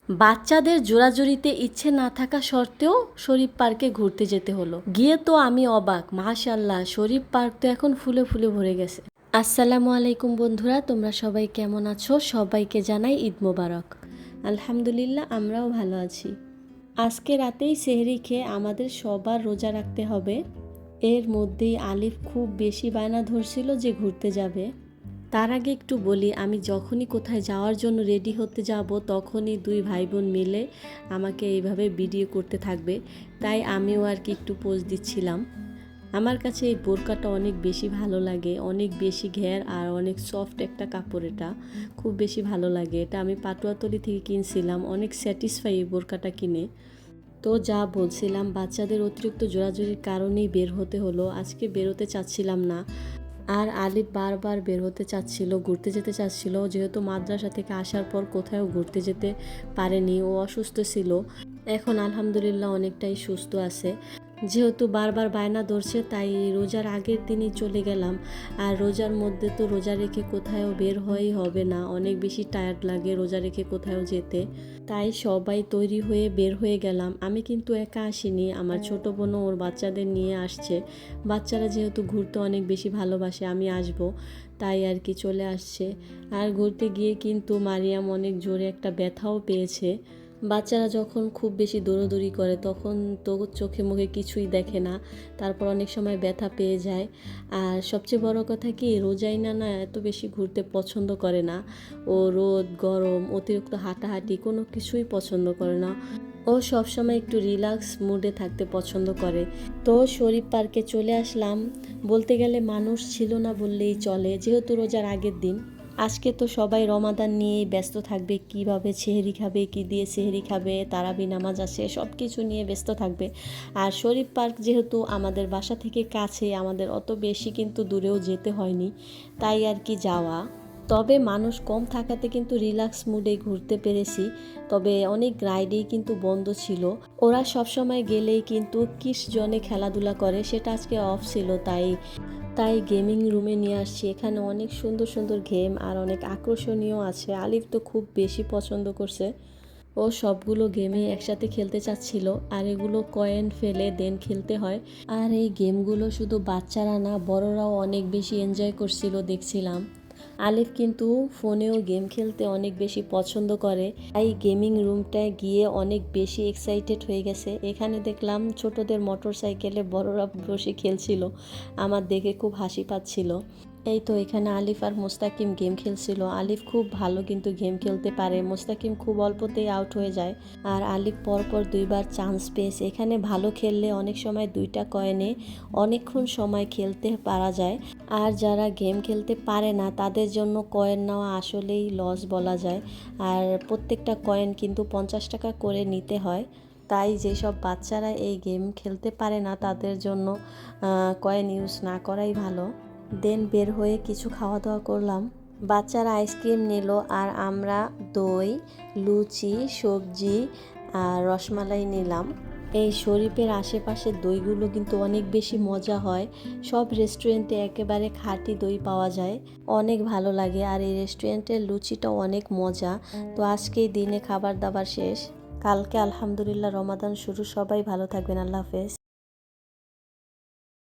বাচ্চাদের জোরাজুরিতে ইচ্ছে না থাকা সত্ত্বেও শরীফ পার্কে ঘুরতে যেতে হলো। গিয়ে তো আমি অবাক, মাশাআল্লাহ, শরীফ পার্ক তো এখন ফুলে ফুলে ভরে গেছে। আসসালামু আলাইকুম বন্ধুরা, তোমরা সবাই কেমন আছো? সবাইকে জানাই ঈদ মোবারক। আলহামদুলিল্লাহ, আমরাও ভালো আছি। আজকে রাতেই সেহরি খেয়ে আমাদের সবার রোজা রাখতে হবে। এর মধ্যেই আলিফ খুব বেশি বায়না ধরছিল যে ঘুরতে যাবে। তার আগে একটু বলি, আমি যখনই কোথায় যাওয়ার জন্য রেডি হতে যাব তখনই দুই ভাই বোন মিলে আমাকে এইভাবে ভিডিও করতে থাকবে, তাই আমিও আর কি একটু পোজ দিচ্ছিলাম। আমার কাছে এই বোরকাটা অনেক বেশি ভালো লাগে, অনেক বেশি ঘের আর অনেক সফট একটা কাপড়, এটা খুব বেশি ভালো লাগে। এটা আমি পাটুয়াতলি থেকে কিনছিলাম, অনেক স্যাটিসফাই এই বোরকাটা কিনে। তো যা বলছিলাম, বাচ্চাদের অতিরিক্ত জোরাজুরির কারণেই বের হতে হলো। আজকে বেরোতে চাচ্ছিলাম না, আর আলিফ বারবার বের হতে চাচ্ছিল, ঘুরতে যেতে চাচ্ছিল। যেহেতু মাদ্রাসা থেকে আসার পর কোথাও ঘুরতে যেতে পারেনি, ও অসুস্থ ছিল। এখন আলহামদুলিল্লাহ অনেকটাই সুস্থ আছে। যেহেতু বারবার বায়না ধরছে, তাই রোজার আগের দিনই চলে গেলাম। আর রোজার মধ্যে তো রোজা রেখে কোথাও বের হওয়াই হবে না, অনেক বেশি টায়ার্ড লাগে রোজা রেখে কোথাও যেতে। তাই সবাই তৈরি হয়ে বের হয়ে গেলাম। আমি কিন্তু একা আসিনি, আমার ছোট বোনও ওর বাচ্চাদের নিয়ে আসছে। বাচ্চারা যেহেতু ঘুরতে অনেক বেশি ভালোবাসে, আমি আসব তাই আর কি চলে আসছে। আর ঘুরতে গিয়ে কিন্তু মারিয়াম অনেক জোরে একটা ব্যথাও পেয়েছে। বাচ্চারা যখন খুব বেশি দৌড়াদৌড়ি করে তখন তো চোখে মুখে কিছুই দেখে না, তারপর অনেক সময় ব্যথা পেয়ে যায়। আর সবচেয়ে বড় কথা কি, রোজাইনা না এত বেশি ঘুরতে পছন্দ করে না। ও রোদ গরম অতিরিক্ত হাঁটাহাঁটি কোনো কিছুই পছন্দ করে না। ও সবসময় একটু রিল্যাক্স মুডে থাকতে পছন্দ করে। তো শরীফ পার্কে চলে আসলাম। বলতে গেলে মানুষ ছিল না বললেই চলে, যেহেতু রোজার আগের দিন। আজকে তো সবাই রমাদান নিয়েই ব্যস্ত থাকবে, কিভাবে সেহরি খাবে, কি দিয়ে সেহরি খাবে, তারাবি নামাজ আছে, সব কিছু নিয়ে ব্যস্ত থাকবে। আর শরীফ পার্ক যেহেতু আমাদের বাসা থেকে কাছে, আমাদের অত বেশি কিন্তু দূরেও যেতে হয়নি, তাই আর কি যাওয়া। তবে মানুষ কম থাকাতে কিন্তু রিল্যাক্স মুডে ঘুরতে পেরেছি। তবে অনেক রাইডেই কিন্তু বন্ধ ছিল। ওরা সবসময় গেলেই কিন্তু কিস জনে খেলাধুলা করে, সেটা আজকে অফ ছিল, তাই গেমিং রুমে নিয়ে আসছি। এখানে অনেক সুন্দর সুন্দর গেম আর অনেক আকর্ষণীয় আছে। আলিফ তো খুব বেশি পছন্দ করছে, ও সবগুলো গেমে একসাথে খেলতে চাচ্ছিল। আর এগুলো কয়েন ফেলে দেন খেলতে হয়। আর এই গেমগুলো শুধু বাচ্চারা না, বড়রাও অনেক বেশি এনজয় করছিল দেখছিলাম। আলিফ কিন্তু ফোনেও গেম খেলতে অনেক বেশি পছন্দ করে, তাই গেমিং রুমটায় গিয়ে অনেক বেশি এক্সাইটেড হয়ে গেছে। এখানে দেখলাম ছোটদের মোটর সাইকেলে বড়রা বসে খেলছিল, আমার দেখে খুব হাসি পাচ্ছিল। এই তো এখানে আলিফ আর মোস্তাকিম গেম খেলছিল। আলিফ খুব ভালো কিন্তু গেম খেলতে পারে, মোস্তাকিম খুব অল্পতেই আউট হয়ে যায়। আর আলিফ পরপর দুইবার চান্স পেয়েছে। এখানে ভালো খেললে অনেক সময় দুইটা কয়েনে অনেকক্ষণ সময় খেলতে পারা যায়। আর যারা গেম খেলতে পারে না তাদের জন্য কয়েন নেওয়া আসলেই লস বলা যায়। আর প্রত্যেকটা কয়েন কিন্তু 50 টাকা করে নিতে হয়। তাই যেসব বাচ্চারা এই গেম খেলতে পারে না তাদের জন্য কয়েন ইউজ না করাই ভালো। দেন বের হয়ে কিছু খাওয়া দাওয়া করলাম। বাচ্চারা আইসক্রিম নিল আর আমরা দই, লুচি, সবজি আর রসমালাই নিলাম। এই শরীফের আশেপাশের দইগুলো কিন্তু অনেক বেশি মজা হয়। সব রেস্টুরেন্টে একেবারে খাঁটি দই পাওয়া যায়, অনেক ভালো লাগে। আর এই রেস্টুরেন্টের লুচিটাও অনেক মজা। তো আজকেই দিনে খাবার দাবার শেষ, কালকে আলহামদুলিল্লাহ রমাদান শুরু। সবাই ভালো থাকবেন, আল্লাহ হাফেজ।